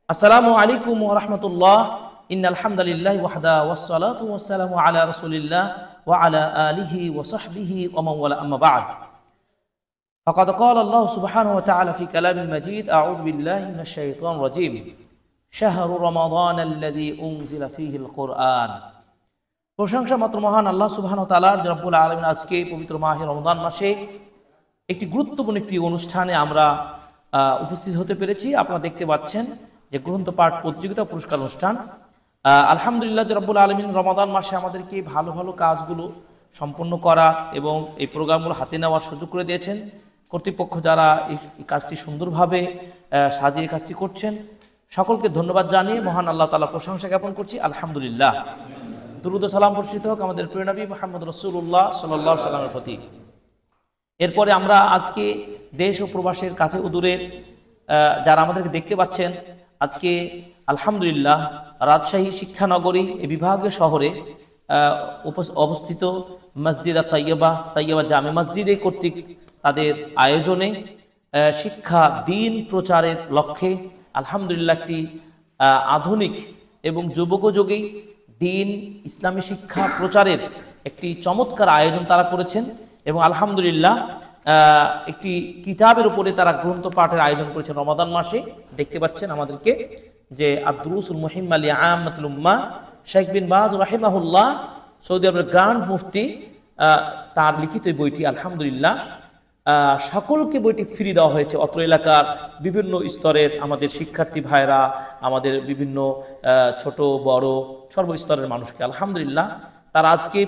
আসসালামু আলাইকুম ওয়া রাহমাতুল্লাহ। ইন্নাল হামদালিল্লাহি ওয়াহদা ওয়াসসালাতু ওয়াসসালামু আলা রাসূলিল্লাহ ওয়া আলা আলিহি ওয়া সাহবিহি ওয়া মান ওয়ালা, আম্মা বা'দ। ফাকাদ ক্বালা আল্লাহু সুবহানাহু ওয়া তাআলা ফি কালামিল মাজিদ, আউযু বিল্লাহি মিনাশ শাইতানির রাজীম। শাহরু রমাদানাল্লাযী উনজিলা ফীহিল কুরআন। প্রশংসা মাত্র মহান আল্লাহ সুবহানাহু ওয়া তাআলার, যে রব্বুল আলামিন আজকে পবিত্র মাহে রমাদান মাসে একটি গুরুত্বপূর্ণ একটি অনুষ্ঠানে আমরা উপস্থিত হতে পেরেছি। আপনারা দেখতে পাচ্ছেন যে গ্রন্থ পাঠ প্রতিযোগিতা পুরস্কার অনুষ্ঠান। আলহামদুলিল্লাহ, যে রব্বুল আলামিন রমাদান মাসে আমাদেরকে ভালো ভালো কাজগুলো সম্পন্ন করা এবং এই প্রোগ্রামগুলো হাতে নেওয়ার সুযোগ করে দিয়েছেন। কর্তৃপক্ষ যারা এই কাজটি সুন্দরভাবে সাজিয়ে কাজটি করছেন, সকলকে ধন্যবাদ জানিয়ে মহান আল্লাহ তাআলা প্রশংসা জ্ঞাপন করছি। আলহামদুলিল্লাহ। দুরূদ ও সালাম বর্ষিত হোক আমাদের প্রিয় নবী মুহাম্মদ রাসূলুল্লাহ সাল্লাল্লাহু আলাইহি ওয়াসাল্লামের প্রতি। এরপরে আমরা আজকে দেশ ও প্রবাসের কাছে ও দূরের যারা আমাদেরকে দেখতে পাচ্ছেন, আজকে আলহামদুলিল্লাহ রাজশাহী শিক্ষানগরী এই বিভাগীয় শহরে অবস্থিত মসজিদ তাইয়্যিবা জামে মসজিদে কর্তৃক তাদের আয়োজনে শিক্ষা দিন প্রচারের লক্ষ্যে আলহামদুলিল্লাহ একটি আধুনিক এবং যুবকোযোগী দিন ইসলামী শিক্ষা প্রচারের একটি চমৎকার আয়োজন তারা করেছেন। এবং আলহামদুলিল্লাহ একটি কিতাবের উপরে তারা গ্রন্থ পাঠের আয়োজন করেছেন রমাদান মাসে। দেখতে পাচ্ছেন আমাদেরকে যে আদ-দুরুসুল মুহিম্মা লিআম্মাতিল উম্মাহ, শেখ বিন বাজ রাহিমাহুল্লাহ, সৌদি আরবের গ্র্যান্ড মুফতি, তার লিখিত এই বইটি আলহামদুলিল্লাহ সকলকে বইটি ফ্রি দেওয়া হয়েছে। অত্র এলাকার বিভিন্ন স্তরের আমাদের শিক্ষার্থী ভাইরা, আমাদের বিভিন্ন ছোট বড় সর্বস্তরের মানুষকে আলহামদুলিল্লাহ তারা আজকে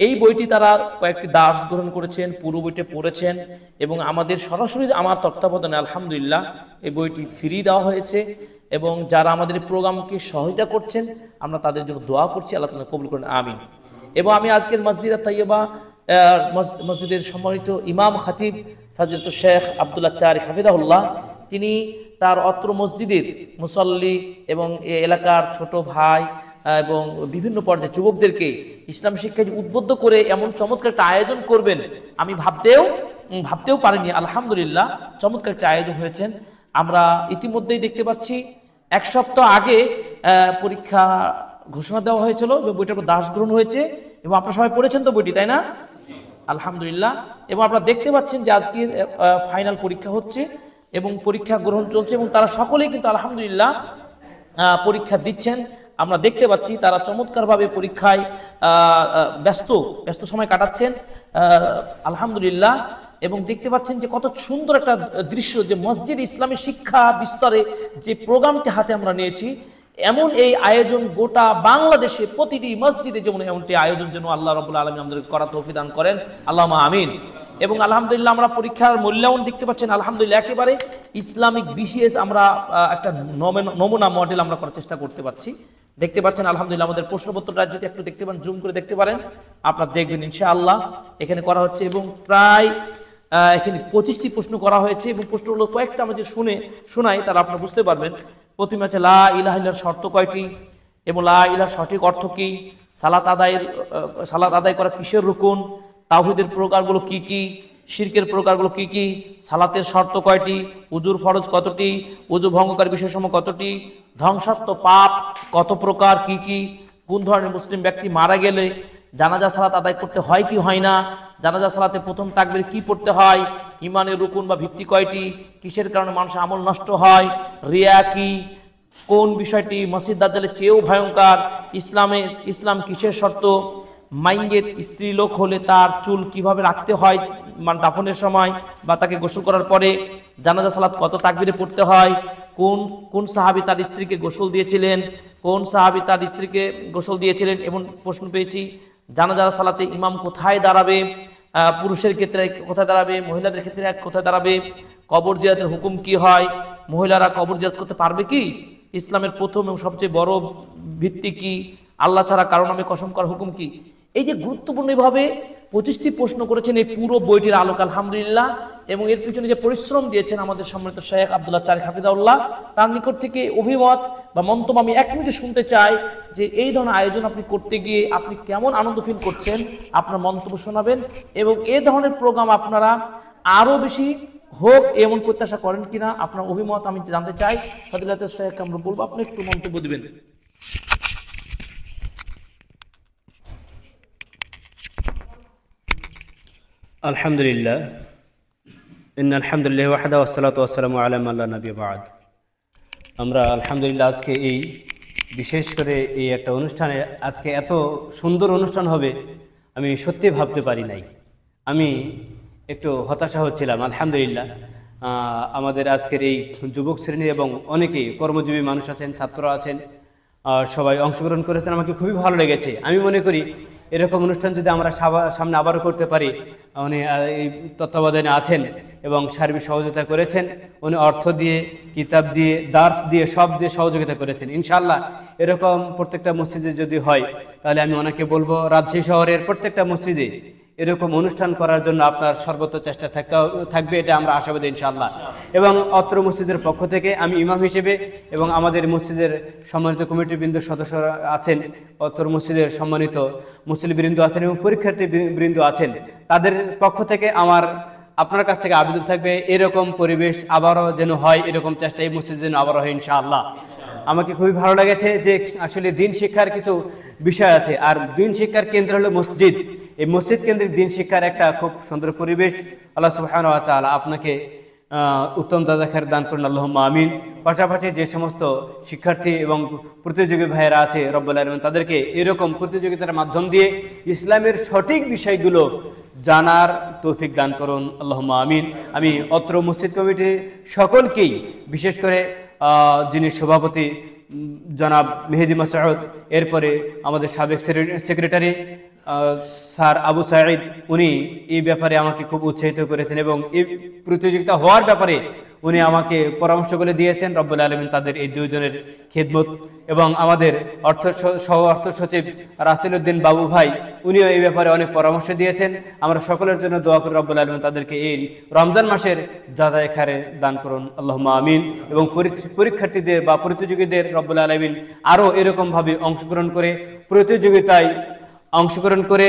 এই বইটি তারা কয়েকটি দাস গ্রহণ করেছেন, পুরো বইটি পড়েছেন এবং আমাদের সরাসরি আমার তত্ত্বাবধানে আলহামদুলিল্লাহ এই বইটি ফ্রি দেওয়া হয়েছে। এবং যারা আমাদের প্রোগ্রামকে সহায়তা করছেন, আমরা তাদের জন্য দোয়া করছি, আল্লাহ তাআলা কবুল করেন, আমিন। এবং আমি আজকের মসজিদ তাইয়্যিবা মসজিদের সম্মানিত ইমাম খতিব ফাজিলাতুল শেখ আব্দুল্লাহ তারিক হাফিজাহুল্লাহ, তিনি তার অত্র মসজিদের মুসল্লি এবং এই এলাকার ছোট ভাই এবং বিভিন্ন পর্যায়ে যুবকদেরকে ইসলাম শিক্ষায় উদ্বুদ্ধ করে এমন চমৎকার একটা আয়োজন করবেন আমি ভাবতেও পারিনি। আলহামদুলিল্লাহ চমৎকার একটা আয়োজন হয়েছেন। আমরা ইতিমধ্যেই দেখতে পাচ্ছি 1 সপ্তাহ আগে পরীক্ষা ঘোষণা দেওয়া হয়েছিল, বইটার উপর দাস গ্রহণ হয়েছে এবং আপনারা সবাই পড়েছেন তো বইটি, তাই না? আলহামদুলিল্লাহ। এবং আপনারা দেখতে পাচ্ছেন যে আজকে ফাইনাল পরীক্ষা হচ্ছে এবং পরীক্ষা গ্রহণ চলছে এবং তারা সকলেই কিন্তু আলহামদুলিল্লাহ পরীক্ষা দিচ্ছেন। আমরা দেখতে পাচ্ছি তারা চমৎকারভাবে পরীক্ষায় ব্যস্ত সময় কাটাচ্ছেন আলহামদুলিল্লাহ। এবং দেখতে পাচ্ছেন যে কত সুন্দর একটা দৃশ্য, যে মসজিদ ইসলামী শিক্ষা বিস্তারে যে প্রোগ্রামটি হাতে আমরা নিয়েছি, এমন এই আয়োজন গোটা বাংলাদেশে প্রতিটি মসজিদে যেমন এমনটি আয়োজন যেন আল্লাহ রাব্বুল আলামিন আমাদেরকে করা তৌফিক দান করেন, আল্লাহুম্মা আমিন। এবং আলহামদুলিল্লাহ আমরা পরীক্ষার মূল্যায়ন দেখতে পাচ্ছেন আলহামদুলিল্লাহ একেবারে ইসলামিক বিসিএস আমরা একটা নমুনা মডেল আমরা করার চেষ্টা করতে পারছি। দেখতে পাচ্ছেন আলহামদুলিল্লাহ আমাদের প্রশ্নপত্রটা যদি একটু দেখতে পান, জুম করে দেখতে পারেন, আপনারা দেখবেন ইনশাআল্লাহ এখানে করা হচ্ছে। এবং প্রায় এখানে 25টি প্রশ্ন করা হয়েছে এবং প্রশ্নগুলো কয়েকটা আমি যে শোনাই তারা আপনারা বুঝতে পারবেন। প্রথমে আছে লা ইলাহা ইল্লাল্লাহর শর্ত কয়টি এবং লা ইলাহার সঠিক অর্থ কি, সালাত আদায় করা কিসের রুকুন, তাওহীদের প্রকারগুলো কি কি, শিরকের প্রকারগুলো কি কি, সালাতের শর্ত কয়টি, উজুর ফরজ কতটি, উজু ভঙ্গকারী বিষয়সমূহ কতটি, ধ্বংসাত্মক পাপ কত প্রকার কি কি, কোন ধরনের মুসলিম ব্যক্তি মারা গেলে জানাজা সালাত আদায় করতে হয় কি হয় না, জানাজা সালাতে প্রথম তাকবীর কি পড়তে হয়, ইমানের রুকুন বা ভিত্তি কয়টি, কিসের কারণে মানুষের আমল নষ্ট হয়, রিয়া কি, কোন বিষয়টি মসজিদ দাজ্জালের চেয়েও ভয়ঙ্কর, ইসলাম কিসের শর্ত, মাইয়েত স্ত্রী লোক হলে তার চুল কিভাবে রাখতে হয় মানে দাফনের সময় বা তাকে গোসল করার পরে, জানাজা সালাত কত তাকবীরে পড়তে হয়, কোন সাহাবী তার স্ত্রীকে গোসল দিয়েছিলেন, এবং প্রশ্ন পেয়েছি জানাজা সালাতে ইমাম কোথায় দাঁড়াবে, পুরুষের ক্ষেত্রে কোথায় দাঁড়াবে, মহিলাদের ক্ষেত্রে কোথায় দাঁড়াবে, কবর জিয়ারতের হুকুম কি হয়, মহিলারা কবর জিয়ারত করতে পারবে কি, ইসলামের প্রথম এবং সবচেয়ে বড় ভিত্তি কি, আল্লাহ ছাড়া কারো নামে কসম করার হুকুম কি। এই যে গুরুত্বপূর্ণভাবে 25টি প্রশ্ন করেছেন এই পুরো বইটির আলোক আলহামদুলিল্লাহ। এবং এর পিছনে যে পরিশ্রম দিয়েছেন আমাদের সম্মানিত শেখ আব্দুল্লাহ তারিক হাফিজাহুল্লাহ, তার নিকট থেকে অভিমত বা মন্তব্য আমি 1 মিনিটে শুনতে চাই যে এই ধরনের আয়োজন আপনি করতে গিয়ে আপনি কেমন আনন্দ ফিল করছেন, আপনার মন্তব্য শোনাবেন এবং এই ধরনের প্রোগ্রাম আপনারা আরও বেশি হোক এমন প্রত্যাশা করেন কিনা, আপনার অভিমত আমি জানতে চাই। ফজিলাতুল শেখ আমরা বলবো আপনি একটু মন্তব্য দিবেন। আলহামদুলিল্লাহ, ইন্নাল হামদুলিল্লাহি ওয়াহদাহু ওয়াসসালাতু ওয়াসসালামু আলা মান লা নাবিয়্যা বা'দ। আমরা আলহামদুলিল্লাহ আজকে এই বিশেষ করে এই একটা অনুষ্ঠানে, আজকে এত সুন্দর অনুষ্ঠান হবে আমি সত্যি ভাবতে পারি নাই। আমি একটু হতাশা হচ্ছিলাম। আলহামদুলিল্লাহ আমাদের আজকের এই যুবক শ্রেণী এবং অনেকেই কর্মজীবী মানুষ আছেন, ছাত্র আছেন, সবাই অংশগ্রহণ করেছেন, আমাকে খুবই ভালো লেগেছে। আমি মনে করি এরকম অনুষ্ঠান যদি আমরা সামনে আবারও করতে পারি, উনি এই তত্ত্বাবধানে আছেন এবং সার্বিক সহযোগিতা করেছেন, উনি অর্থ দিয়ে, কিতাব দিয়ে, দার্স দিয়ে, সব দিয়ে সহযোগিতা করেছেন। ইনশাআল্লাহ এরকম প্রত্যেকটা মসজিদে যদি হয় তাহলে আমি ওনাকে বলবো রাজশাহী শহরের প্রত্যেকটা মসজিদে এরকম অনুষ্ঠান করার জন্য আপনার সর্বোচ্চ চেষ্টা থাকবে, এটা আমরা আশাবাদী ইনশাআল্লাহ। এবং অত্র মসজিদের পক্ষ থেকে আমি ইমাম হিসেবে এবং আমাদের মসজিদের সম্মানিত কমিটিবৃন্দ সদস্যরা আছেন, অত্র মসজিদের সম্মানিত মুসল্লিবৃন্দ আছেন এবং পরীক্ষার্থী বৃন্দ আছেন, তাদের পক্ষ থেকে আমার আপনার কাছ থেকে আবেদন থাকবে এরকম পরিবেশ আবারও যেন হয়, এরকম চেষ্টা এই মসজিদ যেন আবারও হয় ইনশাআল্লাহ। আমাকে খুবই ভালো লেগেছে যে আসলে দিন শিক্ষার কিছু বিষয় আছে, আর দিন শিক্ষার কেন্দ্র হলো মসজিদ। এই মসজিদ কেন্দ্রিক দিন শিক্ষার একটা খুব সুন্দর পরিবেশ। আল্লাহ সুবহানাহু ওয়া তাআলা আপনাকে উত্তম জাযাখায়ের দান করুন, আল্লাহুম্মা আমিন। পাশাপাশি যে সমস্ত শিক্ষার্থী এবং প্রতিযোগী ভাইয়েরা আছে, রব্বুল আলামিন তাদেরকে এরকম প্রতিযোগিতার মাধ্যম দিয়ে ইসলামের সঠিক বিষয়গুলো জানার তৌফিক দান করুন, আল্লাহুম্মা আমিন। আমি অত্র মসজিদ কমিটির সকলকেই, বিশেষ করে যিনি সভাপতি জনাব মেহেদি মাসউদ, এরপরে আমাদের সাবেক সেক্রেটারি স্যার আবু সাঈদ, উনি এই ব্যাপারে আমাকে খুব উৎসাহিত করেছেন এবং এই প্রতিযোগিতা হওয়ার ব্যাপারে উনি আমাকে পরামর্শগুলো দিয়েছেন। রব্বুল আলামিন তাদের এই দুইজনের খিদমত, এবং আমাদের সহ অর্থ সচিব রাসেল উদ্দিন বাবু ভাই, উনিও এই ব্যাপারে অনেক পরামর্শ দিয়েছেন। আমরা সকলের জন্য দোয়া করি রব্বুল আলামিন তাদেরকে এই রমজান মাসের যাজায়ে খায়র দান করুন, আল্লাহুম্মা আমিন। এবং পরীক্ষার্থীদের বা প্রতিযোগীদের রব্বুল আলামিন আরও এরকমভাবে প্রতিযোগিতায় অংশগ্রহণ করে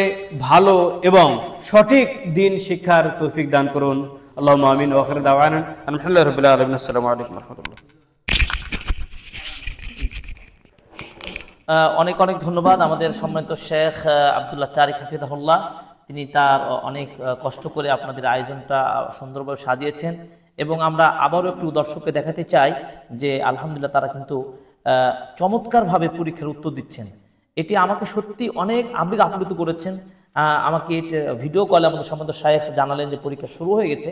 ভালো এবং সঠিক দিন শিক্ষার তৌফিক দান করুন, আল্লাহুম্মা আমিন। ওয়া আখিরু দাওয়ানা আলহামদুলিল্লাহি রাব্বিল আলামিন। আসসালামু আলাইকুম ওয়া রাহমাতুল্লাহ। অনেক অনেক ধন্যবাদ আমাদের সম্মানিত শেখ আব্দুল্লাহ তারিক হাফিজাহুল্লাহ। তিনি তার অনেক কষ্ট করে আপনাদের আয়োজনটা সুন্দরভাবে সাজিয়েছেন, এবং আমরা আবারও একটু দর্শককে দেখাতে চাই যে আলহামদুলিল্লাহ তারা কিন্তু চমৎকারভাবে পরীক্ষার উত্তর দিচ্ছেন। এটি আমাকে সত্যি অনেক আবেগ আপ্লুত করেছেন। আমাকে ভিডিও কলে আমাদের সম্বন্ধে শেখ জানালেন যে পরীক্ষা শুরু হয়ে গেছে।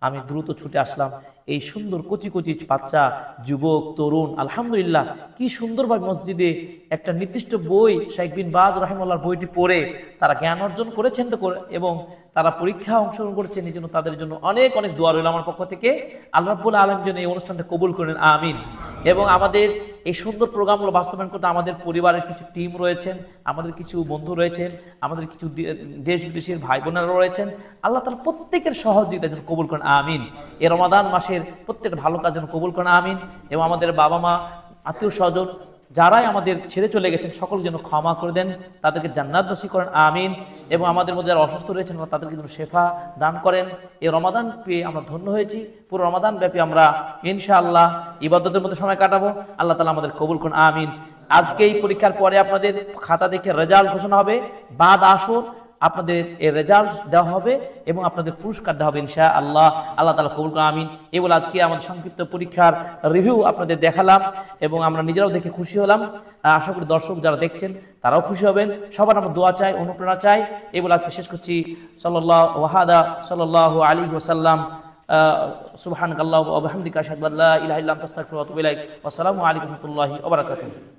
আমি দ্রুত ছুটে আসলাম। এই সুন্দর কচি কচি বাচ্চা, যুবক, তরুণ, আলহামদুলিল্লাহ কি সুন্দরভাবে মসজিদে একটা নির্দিষ্ট বই, শেখ বিন বাজ রাহিমাহুল্লাহর বইটি পড়ে তারা জ্ঞান অর্জন করেছেন, এবং তারা পরীক্ষা অংশগ্রহণ করেছেন। এই জন্য তাদের জন্য অনেক অনেক দোয়া রইল আমার পক্ষ থেকে। আল্লাহ রাব্বুল আলামিন যেন এই অনুষ্ঠানটা কবুল করেন, আমিন। এবং আমাদের এই সুন্দর প্রোগ্রামগুলো বাস্তবায়ন করতে আমাদের পরিবারের কিছু টিম রয়েছেন, আমাদের কিছু বন্ধু রয়েছেন, আমাদের কিছু দেশ বিদেশের ভাই বোনেরা রয়েছেন। আল্লাহ তাআলা প্রত্যেকের সহযোগিতা যেন কবুল করেন, আমিন। এই রমাদান মাসের প্রত্যেকটা ভালো কাজ যেন কবুল করেন, আমিন। এবং আমাদের বাবা মা, আত্মীয় স্বজন যারাই আমাদের ছেড়ে চলে গেছেন সকল যেন ক্ষমা করে দেন, তাদেরকে জান্নাত নসিব করেন, আমিন। এবং আমাদের মধ্যে যারা অসুস্থ রয়েছেন তাদেরকে যেন শেফা দান করেন। এই রমাদান পেয়ে আমরা ধন্য হয়েছি। পুরো রমাদান ব্যাপী আমরা ইনশাআল্লাহ ইবাদতের মধ্যে সময় কাটাবো। আল্লাহ তাআলা আমাদের কবুল করুন, আমিন। আজকে এই পরীক্ষার পরে আপনাদের খাতা দেখে রেজাল্ট ঘোষণা হবে, বাদ আসর আপনাদের এই রেজাল্ট দেওয়া হবে এবং আপনাদের পুরস্কার দেওয়া হবে ইনশাআল্লাহ। আল্লাহ তাআলা কবুল করুন, আমিন। এই বলে আজকে আমাদের সংক্ষিপ্ত পরীক্ষার রিভিউ আপনাদের দেখালাম এবং আমরা নিজেরাও দেখে খুশি হলাম। আশা করি দর্শক যারা দেখছেন তারাও খুশি হবেন। সবার আমরা দোয়া চাই, অনুপ্রেরণা চাই। এই বলে আজকে শেষ করছি। সাল্লাল্লাহু আলাইহি ওয়াসাল্লাম। সুবহানাকাল্লাহু ওয়া বিহামদিকা আশহাদু আল্লা ইলাহা ইল্লা আনতা আস্তাগফিরুকা ওয়া আতুবু ইলাইক। ওয়া আসসালামু আলাইকুম ওয়া রাহমাতুল্লাহি ওয়া বারাকাতুহু।